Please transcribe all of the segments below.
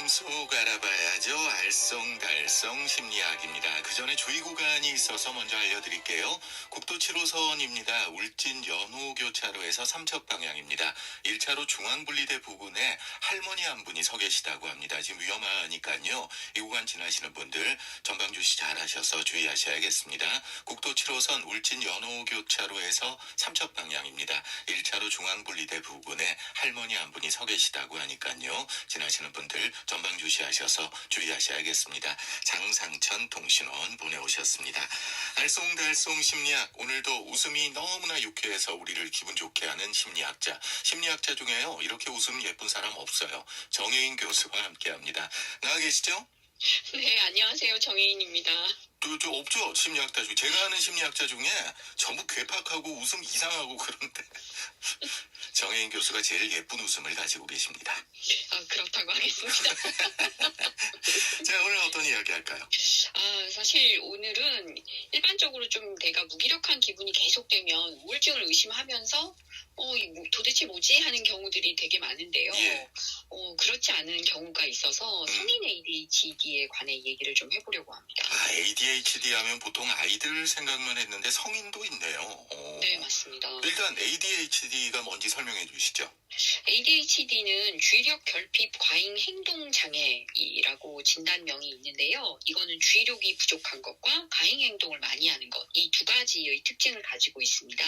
속 알아봐야죠. 알쏭달쏭 심리학입니다. 그 전에 주의 구간이 있어서 먼저 알려드릴게요. 국도 7호선입니다. 울진 연호교차로에서 삼척 방향입니다. 1차로 중앙분리대 부근에 할머니 한 분이 서 계시다고 합니다. 지금 위험하니까요. 이 구간 지나시는 분들 전방 주시 잘 하셔서 주의하셔야겠습니다. 국도 7호선 울진 연호교차로에서 삼척 방향입니다. 1차로 중앙분리대 부근에 할머니 한 분이 서 계시다고 하니까요. 지나시는 분들 전방 주시하셔서 주의하셔야겠습니다. 장상천 통신원 보내오셨습니다. 알쏭달쏭 심리학, 오늘도 웃음이 너무나 유쾌해서 우리를 기분 좋게 하는 심리학자 중에요. 이렇게 웃음 예쁜 사람 없어요. 정혜인 교수와 함께합니다. 나와 계시죠? 네, 안녕하세요. 정혜인입니다. 저 없죠? 심리학자 중에. 제가 아는 심리학자 중에 전부 괴팍하고 웃음 이상하고 그런데 정혜인 교수가 제일 예쁜 웃음을 가지고 계십니다. 그렇다고 하겠습니다. 자, 오늘 어떤 이야기 할까요? 사실 오늘은 일반적으로 좀 내가 무기력한 기분이 계속되면 우울증을 의심하면서 도대체 뭐지? 하는 경우들이 되게 많은데요. 예. 그렇지 않은 경우가 있어서 성인 ADHD에 관해 얘기를 좀 해보려고 합니다. ADHD 하면 보통 아이들 생각만 했는데 성인도 있네요. 네, 맞습니다. 일단 ADHD가 뭔지 설명해 주시죠. ADHD는 주의력 결핍 과잉 행동 장애이라고 진단명이 있는데요. 이거는 주의력이 부족한 것과 과잉 행동을 많이 하는 것, 이 두 가지의 특징을 가지고 있습니다.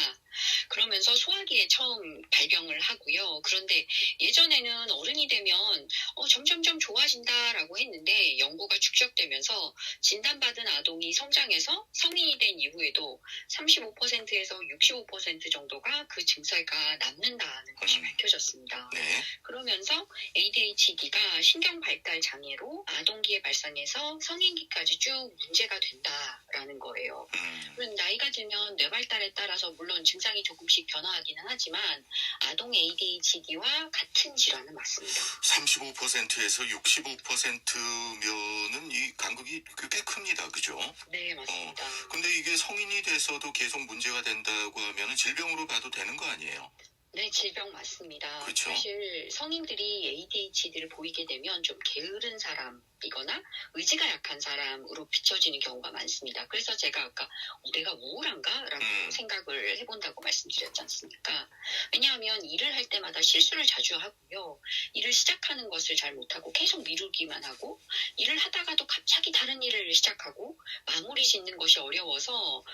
그러면서 소화기에 처음 발병을 하고요. 그런데 예전에는 어른이 되면 점점점 좋아진다라고 했는데 연구가 축적되면서 진단받은 아동이 성장해서 성인이 된 이후에도 35%에서 65% 정도가 그 증세가 남는다는 것이 밝혀졌습니다. 네. 그러면서 ADHD가 신경 발달 장애로 아동기에 발생해서 성인기까지 쭉 문제가 된다라는 거예요. 그럼 나이가 들면 뇌 발달에 따라서 물론 증상이 조금씩 변화하기는 하지만 아동 ADHD와 같은 질환은 맞습니다. 35%에서 65%면은 이 간극이 꽤 큽니다. 그죠? 네, 맞습니다. 근데 이게 성인이 돼서도 계속 문제가 된다고 하면 질병으로 봐도 되는 거 아니에요? 네, 질병 맞습니다. 그쵸. 사실 성인들이 ADHD를 보이게 되면 좀 게으른 사람이거나 의지가 약한 사람으로 비춰지는 경우가 많습니다. 그래서 제가 아까 내가 우울한가? 라고 생각을 해본다고 말씀드렸지 않습니까? 왜냐하면 일을 할 때마다 실수를 자주 하고요. 일을 시작하는 것을 잘 못하고 계속 미루기만 하고 일을 하다가도 갑자기 다른 일을 시작하고 마무리 짓는 것이 어려워서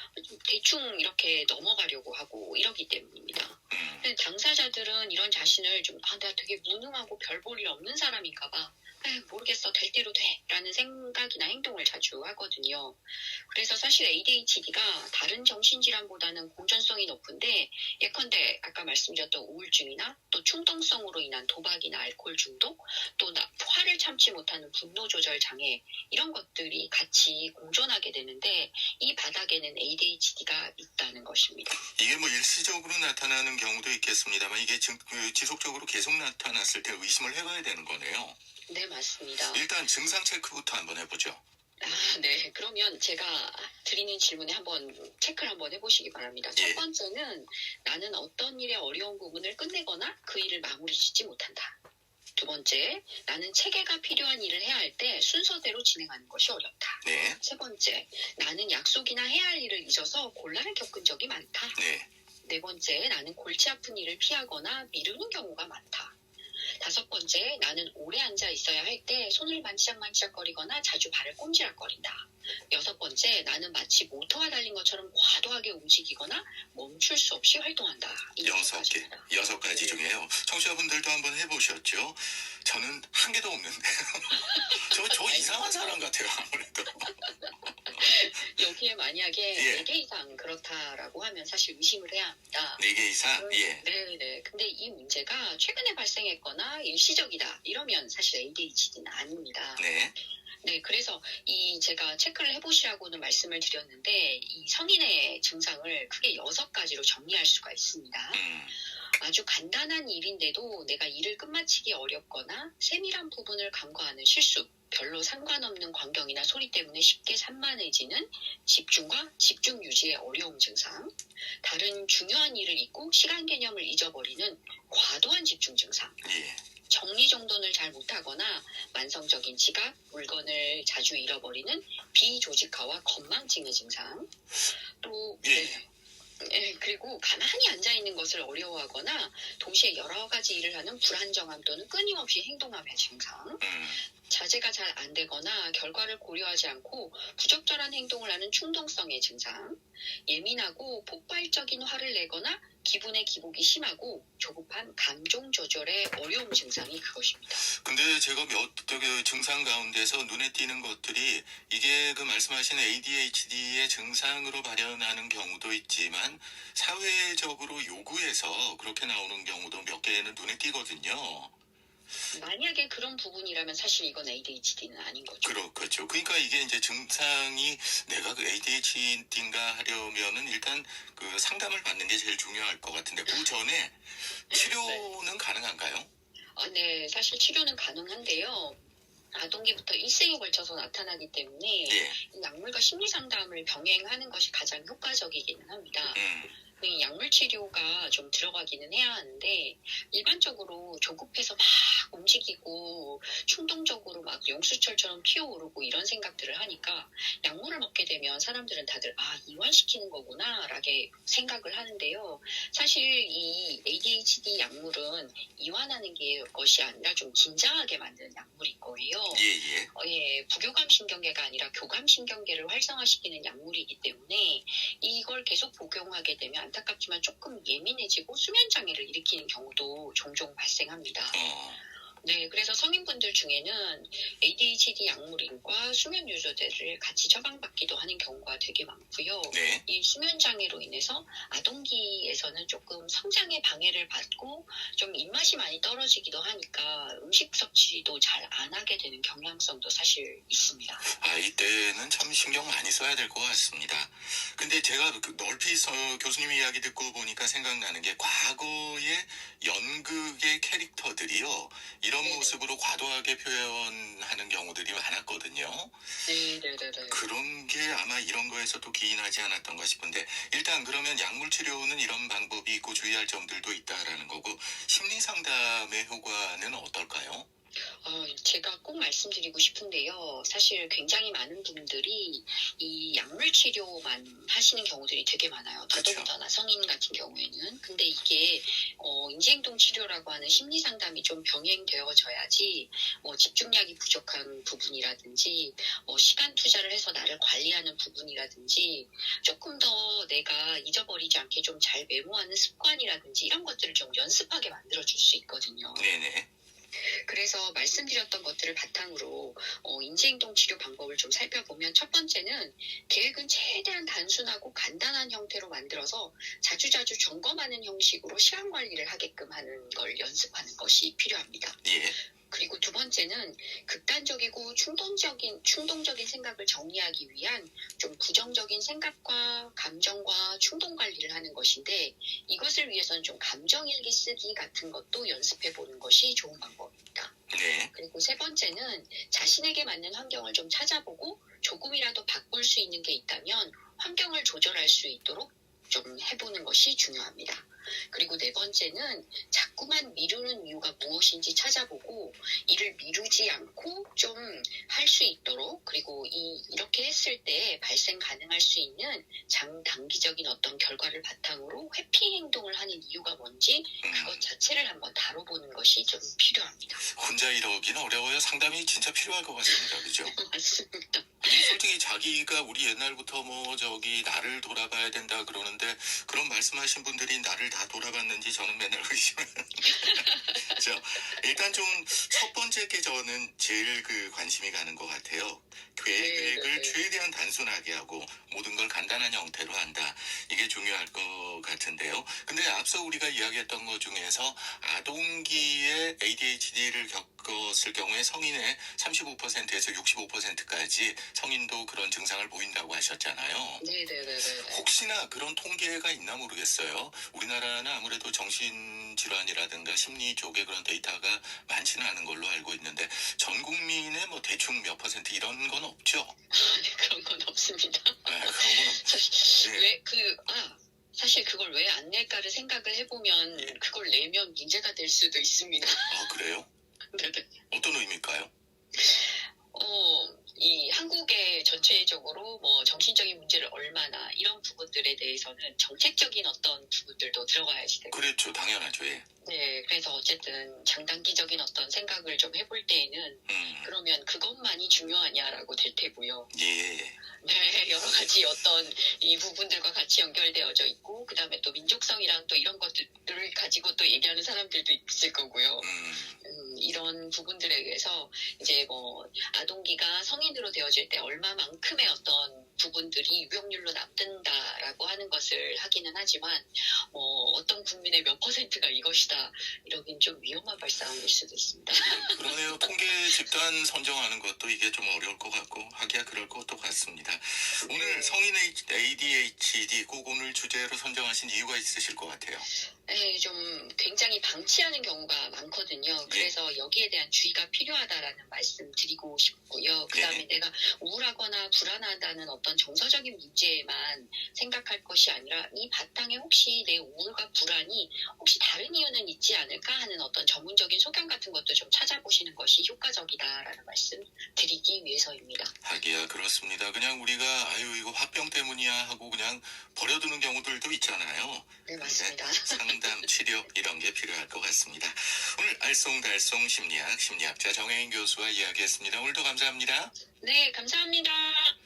대충 이렇게 넘어가려고 하고 이러기 때문입니다. 근데 당사자들은 이런 자신을 좀 내가 되게 무능하고 별 볼 일 없는 사람인가 봐. 모르겠어. 될 대로 돼. 라는 생각이나 행동을 자주 하거든요. 그래서 사실 ADHD가 다른 정신질환보다는 공존성이 높은데 예컨대 아까 말씀드렸던 우울증이나 또 충동성으로 인한 도박이나 알코올 중독, 또 화를 참지 못하는 분노 조절 장애 이런 것들이 같이 공존하게 되는데 이 바닥에는 ADHD가 있다는 것입니다. 이게 뭐 일시적으로 나타나는 경우도 있겠습니다만 이게 지속적으로 계속 나타났을 때 의심을 해봐야 되는 거네요. 네, 맞습니다. 일단 증상 체크부터 한번 해보죠. 네. 그러면 제가 드리는 질문에 한번 체크를 한번 해보시기 바랍니다. 예. 첫 번째는 나는 어떤 일의 어려운 부분을 끝내거나 그 일을 마무리 짓지 못한다. 두 번째, 나는 체계가 필요한 일을 해야 할 때 순서대로 진행하는 것이 어렵다. 네. 세 번째, 나는 약속이나 해야 할 일을 잊어서 곤란을 겪은 적이 많다. 네. 네 번째, 나는 골치 아픈 일을 피하거나 미루는 경우가 많다. 다섯 번째, 나는 오래 앉아 있어야 할 때 손을 만지작만지작거리거나 자주 발을 꼼지락거린다. 여섯 번째, 나는 마치 모터가 달린 것처럼 과도하게 움직이거나 멈출 수 없이 활동한다. 이 6개, 6가지 중에요. 청취자분들도 한번 해보셨죠? 저는 한 개도 없는데요. 저 이상한 사람 같아요, 아무래도. 여기에 만약에 예. 4개 이상 그렇다라고 하면 사실 의심을 해야 합니다. 4개 이상? 예. 네. 근데 이 문제가 최근에 발생했거나 일시적이다. 이러면 사실 ADHD는 아닙니다. 네. 네, 그래서 제가 체크를 해보시라고는 말씀을 드렸는데 이 성인의 증상을 크게 6가지로 정리할 수가 있습니다. 아주 간단한 일인데도 내가 일을 끝마치기 어렵거나 세밀한 부분을 간과하는 실수, 별로 상관없는 광경이나 소리 때문에 쉽게 산만해지는 집중과 집중 유지의 어려움 증상, 다른 중요한 일을 잊고 시간 개념을 잊어버리는 과도한 집중 증상, 예. 정리정돈을 잘 못하거나 만성적인 지각, 물건을 자주 잃어버리는 비조직화와 건망증의 증상, 또 예. 그리고 가만히 앉아있는 것을 어려워하거나 동시에 여러 가지 일을 하는 불안정함 또는 끊임없이 행동함의 증상, 자제가 잘 안 되거나 결과를 고려하지 않고 부적절한 행동을 하는 충동성의 증상, 예민하고 폭발적인 화를 내거나 기분의 기복이 심하고 조급한 감정 조절의 어려움 증상이 그것입니다. 근데 제가 그 증상 가운데서 눈에 띄는 것들이 이게 그 말씀하신 ADHD의 증상으로 발현하는 경우도 있지만 사회적으로 요구해서 그렇게 나오는 경우도 몇 개는 눈에 띄거든요. 만약에 그런 부분이라면 사실 이건 ADHD는 아닌 거죠. 그렇죠. 그러니까 이게 이제 증상이 내가 그 ADHD인가 하려면은 일단 그 상담을 받는 게 제일 중요할 것 같은데 그 전에 치료는 가능한가요? 네, 사실 치료는 가능한데요. 아동기부터 일생에 걸쳐서 나타나기 때문에 예. 이 약물과 심리 상담을 병행하는 것이 가장 효과적이기는 합니다. 음. 이 약물 치료가 좀 들어가기는 해야 하는데 일반적으로 조급해서 막 움직이고 충동적으로 막 용수철처럼 피어오르고 이런 생각들을 하니까 약물을 먹게 되면 사람들은 다들 이완시키는 거구나 라게 생각을 하는데요. 사실 이 ADHD 약물은 이완하는 것이 아니라 좀 긴장하게 만드는 약물인 거예요. 예. 부교감신경계가 아니라 교감신경계를 활성화시키는 약물이기 때문에 이걸 계속 복용하게 되면 안타깝지만 조금 예민해지고 수면장애를 일으키는 경우도 종종 발생합니다. 네, 그래서 성인분들 중에는 ADHD 약물과 수면 유도제를 같이 처방받기도 하는 경우가 되게 많고요. 네. 이 수면 장애로 인해서 아동기에서는 조금 성장에 방해를 받고 좀 입맛이 많이 떨어지기도 하니까 음식 섭취도 잘 안 하게 되는 경향성도 사실 있습니다. 이때는 참 신경 많이 써야 될 것 같습니다. 근데 제가 넓히 교수님 이야기 듣고 보니까 생각나는 게 과거의 연극의 캐릭터들이요. 이런 네네. 모습으로 과도하게 표현하는 경우들이 많았거든요. 네네네. 그런 게 아마 이런 거에서도 기인하지 않았던가 싶은데 일단 그러면 약물 치료는 이런 방법이 있고 주의할 점들도 있다라는 거고 심리 상담의 효과는 어떨까요? 제가 꼭 말씀드리고 싶은데요. 사실 굉장히 많은 분들이 이 약물 치료만 하시는 경우들이 되게 많아요. 더더군다나 성인 같은 경우에는. 근데 이게 인지행동 치료라고 하는 심리 상담이 좀 병행되어져야지 집중력이 부족한 부분이라든지 시간 투자를 해서 나를 관리하는 부분이라든지 조금 더 내가 잊어버리지 않게 좀 잘 메모하는 습관이라든지 이런 것들을 좀 연습하게 만들어줄 수 있거든요. 네네. 그래서 말씀드렸던 것들을 바탕으로 인지행동 치료 방법을 좀 살펴보면 첫 번째는 계획은 최대한 단순하고 간단한 형태로 만들어서 자주자주 점검하는 형식으로 시간 관리를 하게끔 하는 걸 연습하는 것이 필요합니다. 예. 그리고 두 번째는 극단적이고 충동적인 생각을 정리하기 위한 좀 부정적인 생각과 감정과 충동 관리를 하는 것인데 이것을 위해서는 좀 감정일기 쓰기 같은 것도 연습해 보는 것이 좋은 방법입니다. 네. 그리고 세 번째는 자신에게 맞는 환경을 좀 찾아보고 조금이라도 바꿀 수 있는 게 있다면 환경을 조절할 수 있도록 좀 해보는 것이 중요합니다. 그리고 네 번째는 자꾸만 미루는 이유가 무엇인지 찾아보고 이를 미루지 않고 좀 할 수 있도록 그리고 이렇게 했을 때 발생 가능할 수 있는 장단기적인 어떤 결과를 바탕으로 회피 행동을 하는 이유가 뭔지 그것 자체를 한번 다뤄보는 것이 좀 필요합니다. 혼자 이러기는 어려워요. 상담이 진짜 필요할 것 같습니다. 그죠? 맞습니다. 솔직히 자기가 우리 옛날부터 나를 돌아봐야 된다 그러는데 그런 말씀하신 분들이 나를 다 돌아봤는지 저는 맨날 의심을 자, 일단 좀 첫 번째 게 저는 제일 관심이 가는 것 같아요. 계획을 최대한 단순하게 하고 모든 걸 간단한 형태로 한다. 이게 중요할 것 같은데요. 근데 앞서 우리가 이야기했던 것 중에서 아동기에 ADHD를 겪었을 경우에 성인의 35%에서 65%까지 성인도 그런 증상을 보인다고 하셨잖아요. 네네네. 혹시나 그런 통계가 있나 모르겠어요. 우리나라는 아무래도 정신질환이라든가 심리 쪽에 그런 데이터가 많지는 않은 걸로 알고 있는데 전 국민의 대충 몇 퍼센트 이런 건 없죠? 그런 건 없습니다. 그런 건 없죠. 네. 사실 그걸 왜 안 낼까를 생각을 해보면 그걸 내면 문제가 될 수도 있습니다. 그래요? 구체적으로 뭐 정신적인 문제를 얼마나 이런 부분들에 대해서는 정책적인 어떤 부분들도 들어가야지 되고. 그렇죠. 당연하죠. 예. 네, 그래서 어쨌든 장단기적인 어떤 생각을 좀 해볼 때에는 그러면 그것만이 중요하냐라고 될 테고요. 예. 네, 여러 가지 어떤 이 부분들과 같이 연결되어져 있고, 그 다음에 또 민족성이랑 또 이런 것들을 가지고 또 얘기하는 사람들도 있을 거고요. 이런 부분들에 의해서 이제 뭐 아동기가 성인으로 되어질 때 얼마만큼의 어떤 부분들이 유병률로 남든다라고 하는 것을 하기는 하지만 어떤 국민의 몇 퍼센트가 이것이다 이러긴 좀 위험한 발상일 수도 있습니다. 그러네요. 통계 집단 선정하는 것도 이게 좀 어려울 것 같고 하기야 그럴 것도 같습니다. 오늘 성인 ADHD 꼭 오늘 주제로 선정하신 이유가 있으실 것 같아요. 네, 좀 굉장히 방치하는 경우가 많거든요. 그래서 여기에 대한 주의가 필요하다라는 말씀 드리고 싶고요. 그 다음에 내가 우울하거나 불안하다는 어떤 정서적인 문제만 생각할 것이 아니라 이 바탕에 혹시 내 우울과 불안이 혹시 다른 이유는 있지 않을까 하는 어떤 전문적인 소견 같은 것도 좀 찾아보시는 것이 효과적이다라는 말씀 드리기 위해서입니다. 하기야 그렇습니다. 그냥 우리가 아유 이거 화병 때문이야 하고 그냥 버려두는 경우들도 있잖아요. 네, 맞습니다. 상담, 치료 이런 게 필요할 것 같습니다. 오늘 알쏭달쏭 심리학자 정혜인 교수와 이야기했습니다. 오늘도 감사합니다. 네, 감사합니다.